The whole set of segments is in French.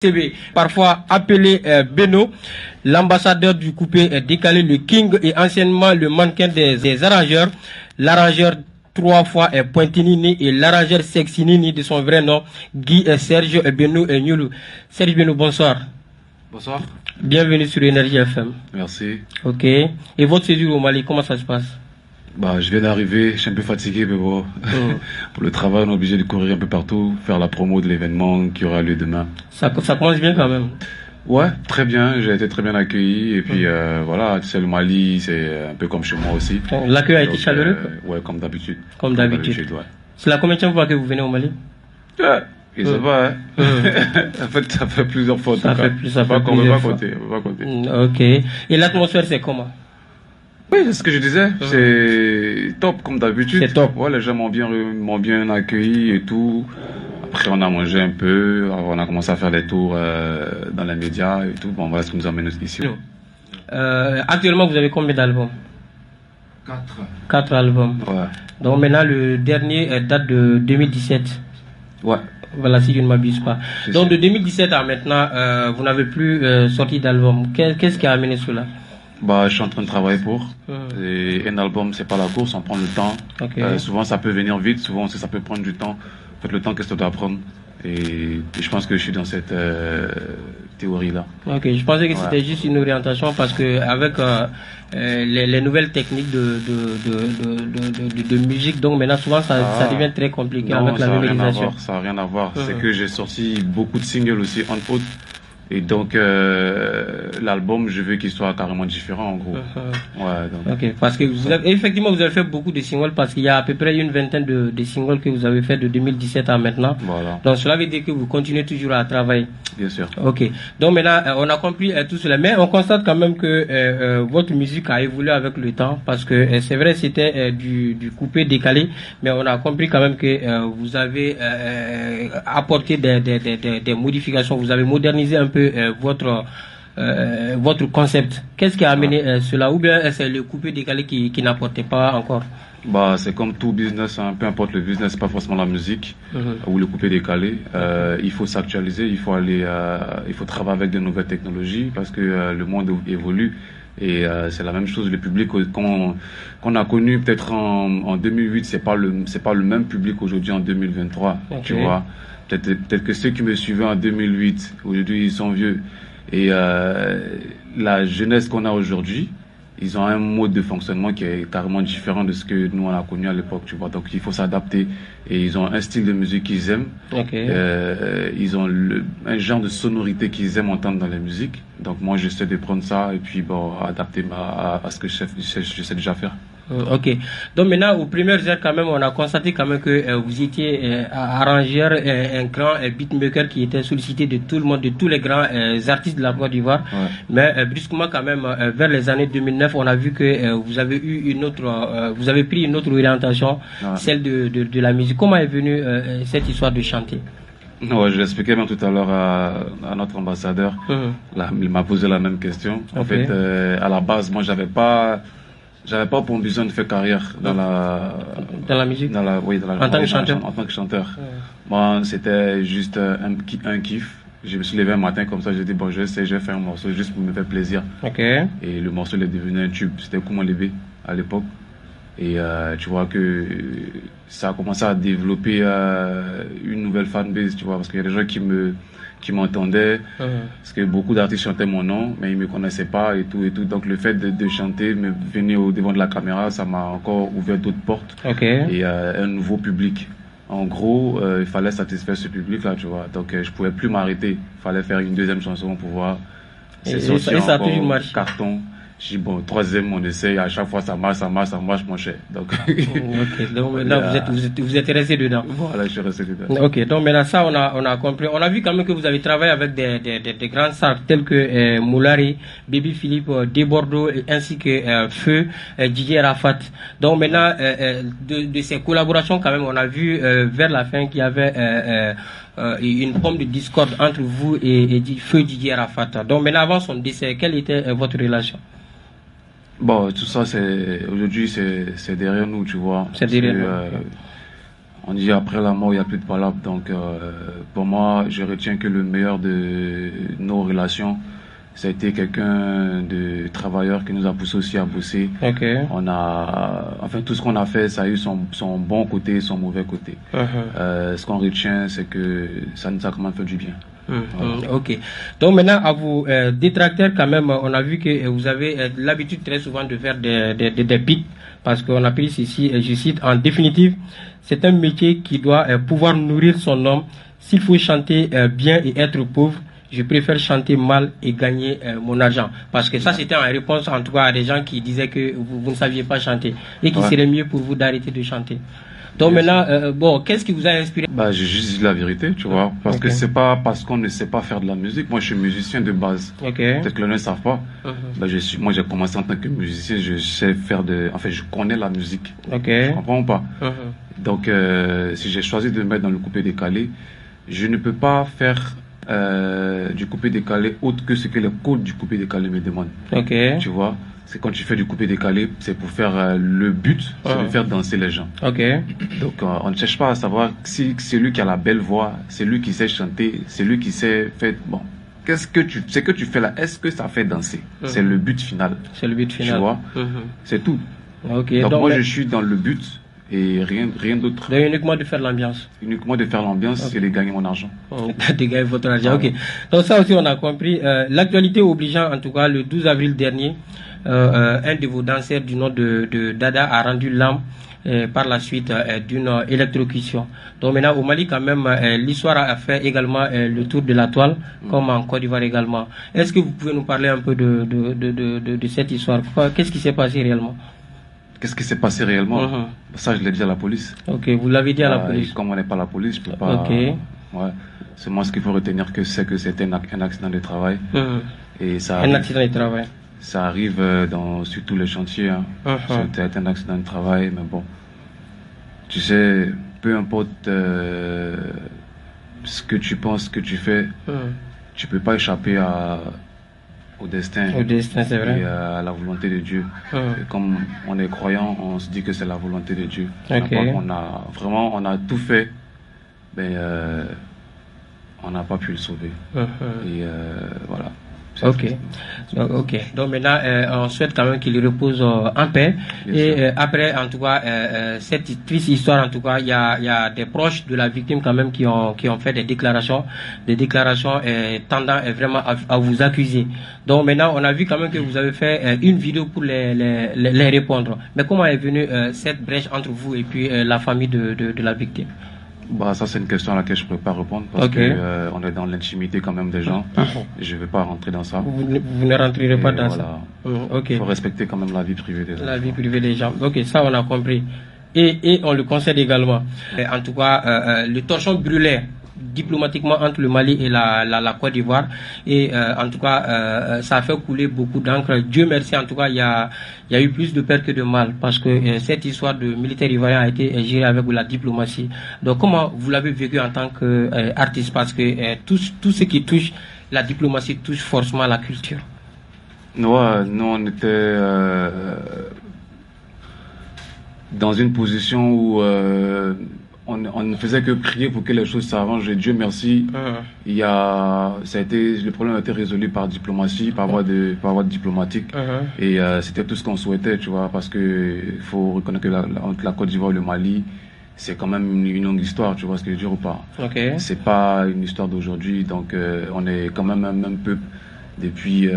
TV, parfois appelé Beno, l'ambassadeur du coupé décalé, le King et anciennement le mannequin des arrangeurs. L'arrangeur 3 fois Pointinini et l'arrangeur Sexinini de son vrai nom, Guy Serge Beno Nyoulou. Serge Beno, bonsoir. Bonsoir. Bienvenue sur Énergie FM. Merci. Ok. Et votre séjour au Mali, comment ça se passe? Bah, je viens d'arriver, je suis un peu fatigué, mais bon, pour le travail, on est obligé de courir un peu partout, faire la promo de l'événement qui aura lieu demain. Ça commence bien quand même. Ouais, très bien, j'ai été très bien accueilli, et puis voilà, tu sais, le Mali, c'est un peu comme chez moi aussi. L'accueil a été chaleureux? Ouais, comme d'habitude. Comme d'habitude. Ouais. C'est la combien de fois que vous venez au Mali? Ouais, et ça va, hein. En fait, ça fait plusieurs fois. Ça fait plusieurs fois. On va pas compter. Ok. Et l'atmosphère, c'est comment? Oui, c'est ce que je disais. C'est top comme d'habitude. C'est top. Ouais, les gens m'ont bien accueilli et tout. Après, on a mangé un peu. On a commencé à faire des tours dans les médias et tout. Bon, voilà ce qui nous amène ici. Actuellement, vous avez combien d'albums? 4 albums. Ouais. Donc maintenant, le dernier date de 2017. Ouais. Voilà, si je ne m'abuse pas. Donc de 2017 à maintenant, vous n'avez plus sorti d'album. Qu'est-ce qui a amené cela? Bah, je suis en train de travailler pour. Et un album, c'est pas la course, on prend le temps. Okay. Souvent, ça peut venir vite, souvent, ça peut prendre du temps. En fait, le temps que ça doit prendre. Et je pense que je suis dans cette théorie-là. Ok, je pensais que c'était juste une orientation parce que avec les nouvelles techniques de musique, donc maintenant souvent ça devient très compliqué avec la mémorisation. Ça n'a rien à voir. C'est que j'ai sorti beaucoup de singles aussi, entre autres. Et donc, l'album, je veux qu'il soit carrément différent, en gros. Ouais, donc. Ok, parce que effectivement, vous avez fait beaucoup de singles, parce qu'il y a à peu près une vingtaine de singles que vous avez fait de 2017 à maintenant. Voilà. Donc, cela veut dire que vous continuez toujours à travailler. Bien sûr. Ok. Donc, maintenant, on a compris tout cela. Mais on constate quand même que votre musique a évolué avec le temps, parce que c'est vrai, c'était du coupé décalé, mais on a compris quand même que vous avez apporté des modifications, vous avez modernisé un peu votre concept. Qu'est-ce qui a amené cela? Ou bien c'est le coupé décalé qui n'apportait pas encore? Bah, c'est comme tout business, hein. Peu importe le business, c'est pas forcément la musique ou le coupé décalé. Il faut s'actualiser, il faut travailler avec de nouvelles technologies parce que le monde évolue. Et c'est la même chose, le public qu'on a connu peut-être en 2008, c'est pas le même public aujourd'hui en 2023. Okay. Tu vois, peut-être que ceux qui me suivaient en 2008, aujourd'hui ils sont vieux. Et la jeunesse qu'on a aujourd'hui, ils ont un mode de fonctionnement qui est carrément différent de ce que nous on a connu à l'époque, tu vois. Donc il faut s'adapter. Et ils ont un style de musique qu'ils aiment. Okay. Ils ont un genre de sonorité qu'ils aiment entendre dans la musique. Donc moi j'essaie de prendre ça et puis bon, adapter à ce que je sais déjà faire. Ok. Donc maintenant, aux premières heures, quand même, on a constaté quand même que vous étiez arrangeur, un grand beatmaker qui était sollicité de tout le monde, de tous les grands artistes de la Côte d'Ivoire. Ouais. Mais brusquement, quand même, vers les années 2009, on a vu que vous avez eu vous avez pris une autre orientation, celle de la musique. Comment est venue cette histoire de chanter? Ouais, je l'expliquais même tout à l'heure à notre ambassadeur. Il m'a posé la même question. En fait, à la base, moi, j'avais pas pour besoin de faire carrière dans la musique. En tant que chanteur. Moi, c'était juste un kiff. Je me suis levé un matin comme ça, j'ai dit bon, je vais faire un morceau juste pour me faire plaisir. Okay. Et le morceau est devenu un tube. C'était Comment lever à l'époque. Et tu vois que ça a commencé à développer une nouvelle fanbase, tu vois, parce qu'il y a des gens qui m'entendaient, parce que beaucoup d'artistes chantaient mon nom, mais ils me connaissaient pas et tout. Donc le fait de chanter, me venir au devant de la caméra, ça m'a encore ouvert d'autres portes. Okay. Et un nouveau public. En gros, il fallait satisfaire ce public-là, tu vois. Donc je pouvais plus m'arrêter. Il fallait faire une deuxième chanson pour pouvoir sortir ça a toujours marché. Carton. Je dis bon, troisième, on essaye, à chaque fois ça marche, mon cher. Donc, ok, donc maintenant vous êtes resté dedans. Voilà, je suis resté dedans. Ok, donc maintenant ça on a compris. On a vu quand même que vous avez travaillé avec des grandes stars telles que Moulari, Baby Philippe, Debordo ainsi que Feu, Didier Rafat. Donc maintenant de ces collaborations quand même on a vu vers la fin qu'il y avait une forme de discorde entre vous et Feu Didier Rafat. Donc maintenant avant son décès, quelle était votre relation? Bon, tout ça, aujourd'hui, c'est derrière nous, tu vois. C'est derrière nous. On dit après la mort, il n'y a plus de palabre. Donc, pour moi, je retiens que le meilleur de nos relations, ça a été quelqu'un de travailleur qui nous a poussé aussi à bosser. Okay. Enfin, tout ce qu'on a fait, ça a eu son bon côté et son mauvais côté. Ce qu'on retient, c'est que ça nous a quand même fait du bien. Voilà. Ok. Donc maintenant, à vos détracteurs, quand même, on a vu que vous avez l'habitude très souvent de faire des pics, parce qu'on a pris ici, je cite, en définitive, c'est un métier qui doit pouvoir nourrir son homme. S'il faut chanter bien et être pauvre, je préfère chanter mal et gagner mon argent. Parce que ça, c'était en réponse en tout cas à des gens qui disaient que vous ne saviez pas chanter et qu'il serait mieux pour vous d'arrêter de chanter. Donc maintenant, bon, qu'est-ce qui vous a inspiré? J'ai juste dit la vérité, tu vois, parce que c'est pas parce qu'on ne sait pas faire de la musique. Moi, je suis musicien de base. Peut-être que les gens ne savent pas. Moi, j'ai commencé en tant que musicien, je sais faire enfin, je connais la musique. Tu comprends ou pas? Donc, si j'ai choisi de me mettre dans le coupé-décalé, je ne peux pas faire du coupé-décalé autre que ce que les codes du coupé-décalé me demandent. Tu vois? C'est quand tu fais du coupé-décalé, c'est pour faire le but, c'est de faire danser les gens. Donc, on ne cherche pas à savoir si c'est lui qui a la belle voix, c'est lui qui sait chanter, c'est lui qui sait faire... Bon, ce que tu fais là, est-ce que ça fait danser? C'est le but final. C'est le but final. Tu vois? C'est tout. Donc moi, je suis dans le but et rien d'autre. Donc uniquement de faire l'ambiance. Uniquement de faire l'ambiance et de gagner mon argent. De gagner votre argent, ok. Donc ça aussi, on a compris. L'actualité obligeant, en tout cas, le 12 avril dernier, un de vos danseurs du nom de Dada a rendu l'âme par la suite d'une électrocution. Donc maintenant au Mali quand même l'histoire a fait également le tour de la toile, comme en Côte d'Ivoire également. Est-ce que vous pouvez nous parler un peu de cette histoire? Qu'est-ce qui s'est passé réellement? Qu'est-ce qui s'est passé réellement? Ça, je l'ai dit à la police. Ok, vous l'avez dit à la police. Comme on n'est pas la police, je peux pas... Ouais. C'est moi ce qu'il faut retenir, que c'était un accident de travail. Et ça arrive, un accident de travail. Ça arrive sur tous les chantiers. Hein. C'était un accident de travail, mais bon. Tu sais, peu importe ce que tu penses que tu fais, tu peux pas échapper au destin. Au destin, c'est vrai. Et à la volonté de Dieu. Et comme on est croyant, on se dit que c'est la volonté de Dieu. On a tout fait, mais on n'a pas pu le sauver. Et voilà. Ok. Donc maintenant, on souhaite quand même qu'il repose en paix. Après, en tout cas, cette triste histoire, en tout cas, il y a des proches de la victime quand même qui ont fait des déclarations tendant vraiment à vous accuser. Donc maintenant, on a vu quand même que vous avez fait une vidéo pour les répondre. Mais comment est venue cette brèche entre vous et puis la famille de la victime? Ça, c'est une question à laquelle je ne peux pas répondre parce que on est dans l'intimité quand même des gens. Je ne vais pas rentrer dans ça. Vous ne rentrerez pas dans ça. Il faut respecter quand même la vie privée des gens. La vie privée des gens. Ok, ça on a compris. Et on le concède également. En tout cas, le torchon brûlait diplomatiquement entre le Mali et la Côte d'Ivoire. Et en tout cas, ça a fait couler beaucoup d'encre. Dieu merci, en tout cas, il y a eu plus de peur que de mal, parce que cette histoire de militaire ivoirien a été gérée avec la diplomatie. Donc comment vous l'avez vécu en tant qu'artiste? Parce que tout ce qui touche la diplomatie touche forcément la culture. Nous, on était dans une position où on ne faisait que prier pour que les choses s'arrangent. Et Dieu merci, le problème a été résolu par diplomatie, par voie diplomatique. Et c'était tout ce qu'on souhaitait, tu vois, parce que il faut reconnaître que entre la Côte d'Ivoire et le Mali, c'est quand même une longue histoire, tu vois ce que je veux dire ou pas? C'est pas une histoire d'aujourd'hui, donc on est quand même un même peuple. Depuis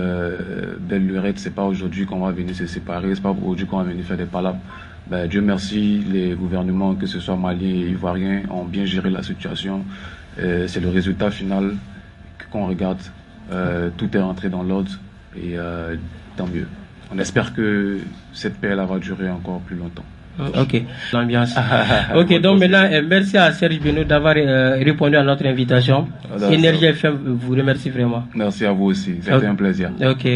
belle lurette, c'est pas aujourd'hui qu'on va venir se séparer, c'est pas aujourd'hui qu'on va venir faire des palabres. Dieu merci, les gouvernements, que ce soit maliens et ivoiriens, ont bien géré la situation. C'est le résultat final qu'on regarde. Tout est rentré dans l'ordre et tant mieux. On espère que cette paix va durer encore plus longtemps. Ok, l'ambiance. Ok, donc maintenant, merci à Serge Beno d'avoir répondu à notre invitation. Énergie FM vous remercie vraiment. Merci à vous aussi, c'était un plaisir. Ok.